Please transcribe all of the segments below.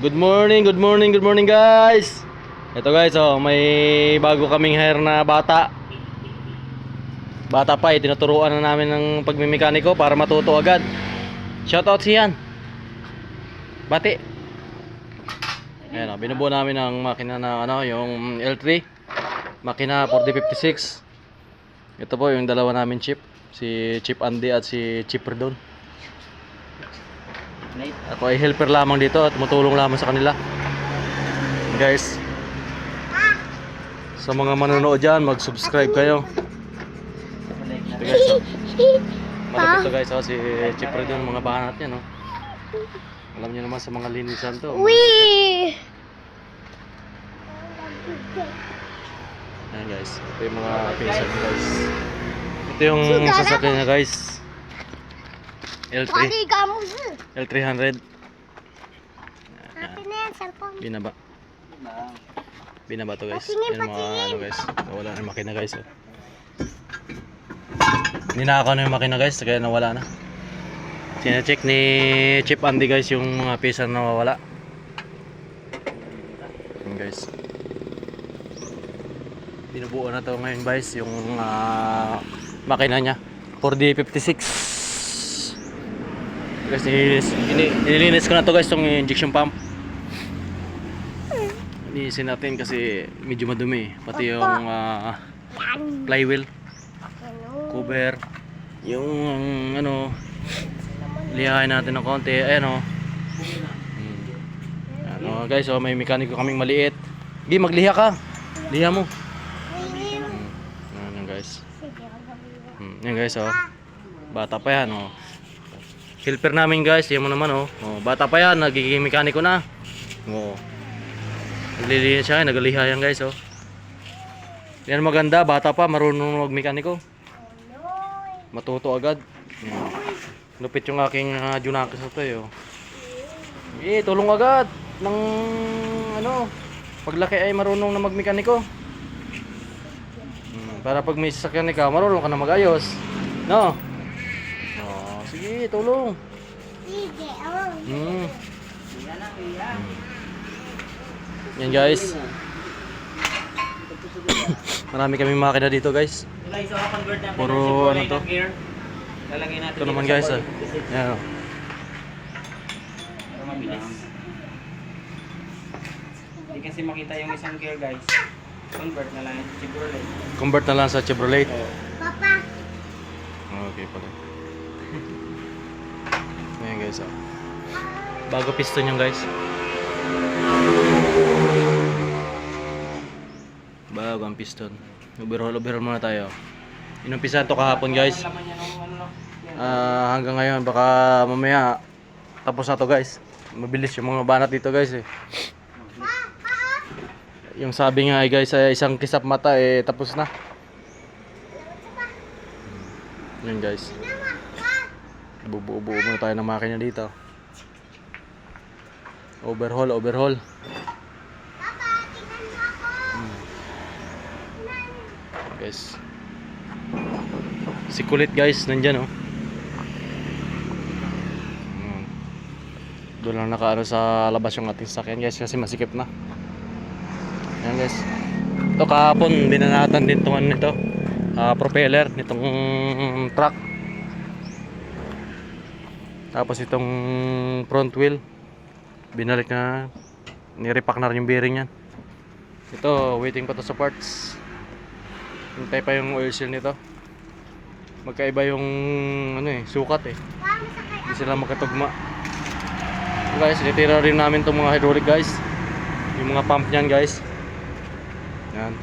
Good morning, good morning, good morning guys. Ito guys, oh, may bago kaming hire na bata. Bata pa, tinuturuan na namin ng pagmimekaniko para matuto agad. Shoutout siyan. Bati. Ayan, oh, binubuo namin ang makina na ano, yung L3. Makina 4056. Ito po yung dalawa namin chip, si Chip Andy at si Chip Perdon. Ako ay helper lamang dito at tumutulong lamang sa kanila. Guys, sa mga manonood dyan, mag-subscribe kayo. Ito guys, oh. Malapit to guys, oh, si Chip Perdon, mga bahanat niya, no? Alam niyo naman sa mga linisan to. Wee! Ayan guys, ito yung mga pinsan guys. Ito yung sasakyan niya guys, L3 L300. Atin na yan, cellphone. Binaba to guys. Patingin, Yan mga patingin. ano guys, nawala na yung makina guys, oh. Ninakaw na yung makina guys, kaya nawala na. Sina-check ni Chip Andy guys yung mga pisa na nawawala. Yan guys, binubuo na to ngayon guys, yung makina niya 4D56 guys. Nililinis ko na to guys, yung injection pump. Linisin natin kasi medyo madumi, pati yung flywheel, cover, yung ano, lihain natin ng konti. Ayan, oh. Ano guys, oh, may mekaniko kaming maliit. Gi, magliha ka, liha mo. Yan guys. Yan guys, oh. Bata pa yan, oh. Helper namin guys, yan mo naman, oh. Oh, bata pa yan, nagiging mekaniko na. Oh. Naglilinis siya, nagaliha yan guys, oh. Yan maganda, bata pa, marunong magmekaniko. Matuto agad. Yan. Lupit yung aking Junakis na to, oh. Tulong agad ng ano, paglaki ay marunong na magmekaniko. Para pag may sasakyan ka, marunong ka na magayos. No? Oh, sige, tulong. Yan guys. Marami kaming makina dito guys. Puro ano to. Ito naman guys, ah. Yan, oh. Hindi kasi makita yung isang gear guys. Convert na lang sa Chevrolet. Convert na lang sa Chevrolet. Papa. Okay pala. Ayan guys, oh. Bago piston yung guys. Bago ang piston. Overhaul muna tayo. Inumpisan to kahapon guys. Hanggang ngayon baka mamaya tapos na to guys. Mabilis yung mga banat dito guys, eh. Yung sabi nga guys, isang kisap mata eh tapos na. Yan guys. Bubuo-buo muna tayo ng makina dito. Overhaul. Guys. Si kulit guys, nandyan, oh. Doon lang nakaano sa labas yung ating sasakyan guys kasi masikip na. Ayan guys. Ito kahapon binanatan din itong ano nito, propeller nitong truck. Tapos itong front wheel binalik na, nirepack na rin yung bearing yan. Ito waiting pa to sa parts. Hintay pa yung oil seal nito. Magkaiba yung ano, eh, sukat, eh. Hindi sila magkatugma. Guys, nitira rin namin itong mga hydraulic guys. Yung mga pump nyan guys. Yan.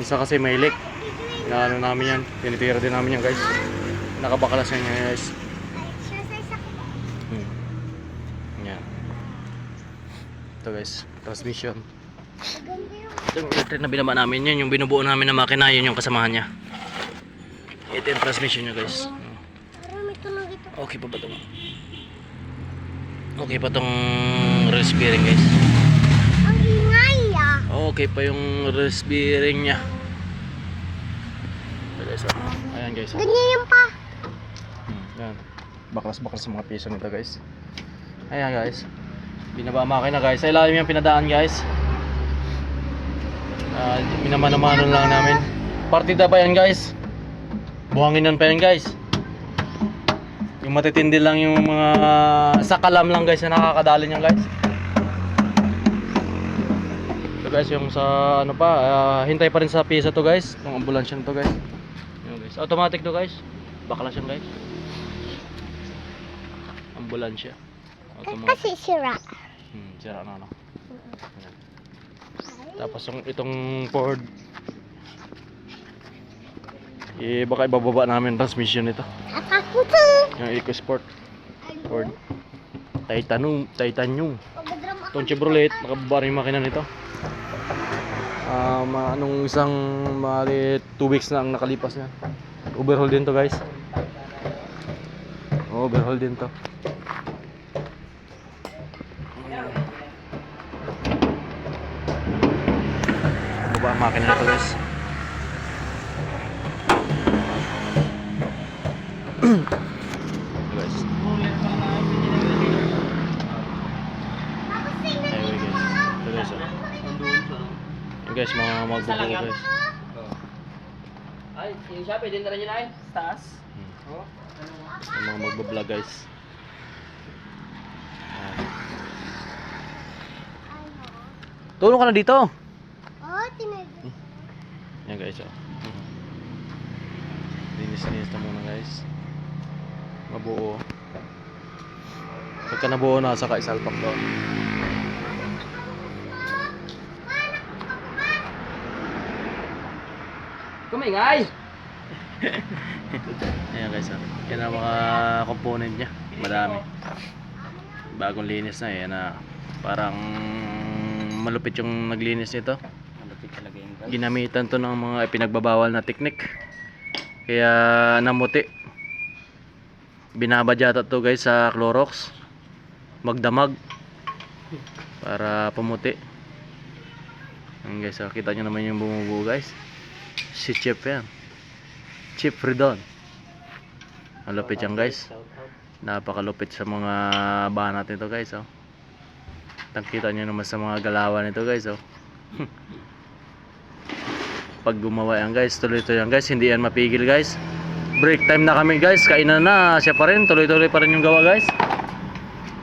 Isa kasi may leak. Ano namin yan. Tinitira din namin yan guys. Nakabakalas yan guys. Yan. Ito guys, transmission. Yung electric na binaba namin, yun yung binubuo namin na makina, yun yung kasamahan niya. Ito yung transmission niya guys. Okay pa ba ito? Okay pa tong release bearing guys. Ang ingay, ah. Okay pa yung release bearing niya. Ayan guys. Ganyan yung pa. Yan. Baklas-baklas sa mga piso nito guys. Ayan guys. Binaba ang makina guys. Sa ilalim yung pinadaan guys. Minamano-mano lang namin. Partida pa yan guys. Buhanginan pa yan guys. Yung matitindi lang yung mga sakalam lang guys na nakakadali niyan guys. Ito guys yung sa ano pa, hintay pa rin sa piyesa to guys. Yung ambulansya nito guys. Yun guys. Automatic to guys. Baklas yan guys. Ambulansya. Automatic. Kasi sira. Sira na ano. Ayan. Tapos itong Ford baka ibababa namin transmission nito. Ako to. Yung EcoSport Ford Titanium. Itong Chevrolet, nakababa rin yung makina nito. Anong isang 2 weeks na ang nakalipas na. Overhaul din to guys. Overhaul din to. Baba ang makina nito guys. Guys. Highway guys. Ito guys. Yung guys, mga magbubuo guys. Ay, yung siya, pwede na rin yun ay. Taas. Oh. Yung mga magbablog guys. Tulong ka na dito. Oh, tinag. Yan guys, oh. Linis-linis na muna guys. Mabuo. Pagka nabuo na, saka isalpak doon. Kumingay! Ayan guys, oh. Yan ang mga component niya. Madami. Bagong linis na, yan na. Parang malupit yung naglinis nito. Malapit talaga yung guys. Ginamitan to ng mga pinagbabawal na teknik. Kaya namuti. Binabadyata to guys sa Clorox. Magdamag. Para pumuti. Ayan guys, kita nyo naman yung bumubuo guys. Si Chip yan. Chip Fridon. Malupit yan guys. Napakalupit sa mga banat nito guys. Oh. Kita nyo naman sa mga galawan nito guys. Oh. Pag gumawa yan guys, tuloy-tuloy yan guys. Hindi yan mapigil guys. Break time na kami guys. Kainan na. Siya pa rin. Tuloy-tuloy pa rin yung gawa guys.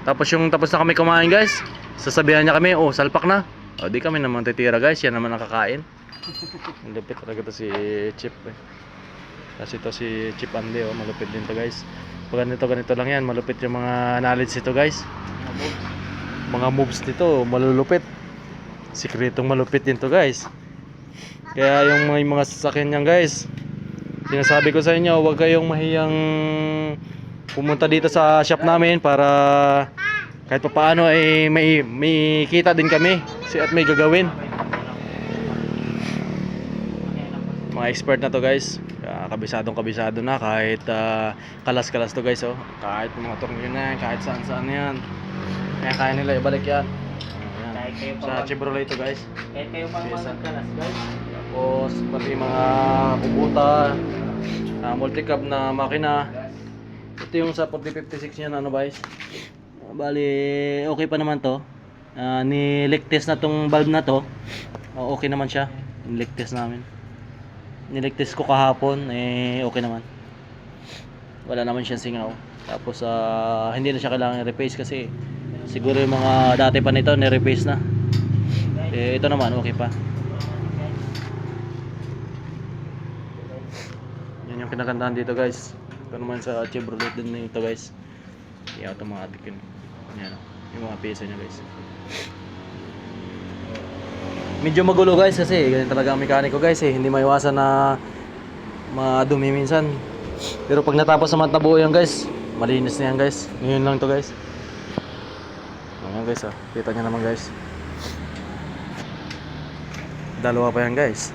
Tapos tapos na kami kumain guys. Sasabihan niya kami, oh salpak na. O di kami naman titira guys. Yan naman ang kakain. Malupit talaga to si Chip eh. Kasi to si Chip Andy oh. Malupit din to guys. Pag ganito lang yan. Malupit yung mga knowledge nito guys. Mga moves nito malulupit. Sikretong malupit din to guys. Kaya yung mga sasakyan niyan guys, sinasabi ko sa inyo, huwag kayong mahiyang pumunta dito sa shop namin para kahit papaano ay may kita din kami at may gagawin. Mga expert na to guys. Kabisado na kahit kalas-kalas to guys oh. Kahit mga tornilyo na yan, kahit saan-saan yan. Kaya nila ibalik yan. Kahit kayo pa Sa Chevrolet to guys. kahit kayo pang magkalas guys. Tapos pati mga kubuta, multicab na makina. Ito yung sa 4056 niya na ano guys. Bali okay pa naman to. Ni-leak test na tong valve na to. Okay naman siya. Ni-leak test namin. Ni-leak test ko kahapon okay naman. Wala naman siyang singaw. Tapos hindi na siya kailangan i-replace kasi siguro yung mga dati pa nito ni-replace na. Ito naman okay pa. Yan yung kinagandahan dito guys. Ito naman sa Chevrolet din nito guys. I-automatic yun. Yan yung mga pyesa niya guys. Medyo magulo guys kasi ganyan talaga ang mekaniko guys eh. Hindi maiwasan na madumi minsan. Pero pag natapos naman tabuo yan guys, malinis na yan guys. Ngayon lang to guys. Ayan guys oh. Kita nyo naman guys. Dalawa pa yan guys.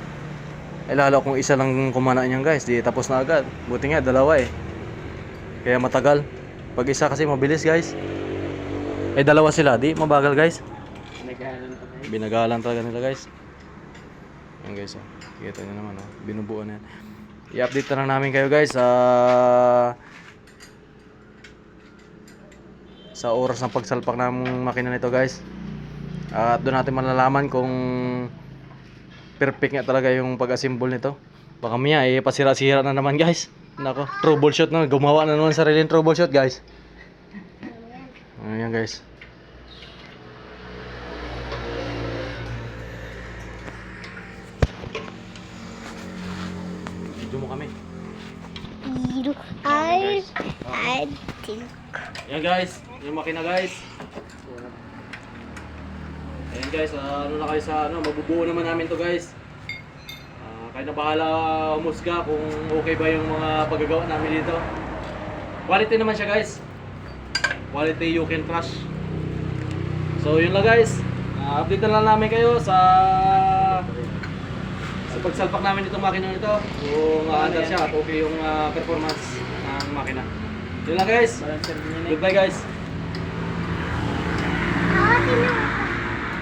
Lalo kung isa lang kumana niyan guys, di tapos na agad. Buti nga dalawa eh. Kaya matagal. Pag isa kasi mabilis guys. Dalawa sila, di mabagal guys. Binagalan talaga nila guys. Ayan guys oh. Kita nyo naman oh. Binubuo na yan. I-update na lang namin kayo guys sa oras ng pagsalpak ng makina nito guys. At doon natin malalaman kung perfect nga talaga yung pag-assemble nito. Baka maya pasira-sira na naman guys. Nako, troubleshoot na, gumawa na naman sariling troubleshoot guys. Ayan guys. Video mo kami. Zero. I think. Ayan guys, yung makina guys. Ayan guys, ano na kayo sa ano, mabubuo naman namin to guys. Kayo na bahala umusga kung okay ba yung mga paggagawa namin dito. Quality naman siya guys. Quality you can trust. So yun lang guys. Update na lang namin kayo sa pagsalpak namin itong makina nito. Kung aandar siya at okay yung performance ng makina. Yun lang guys. Balancer din yun eh. Goodbye guys.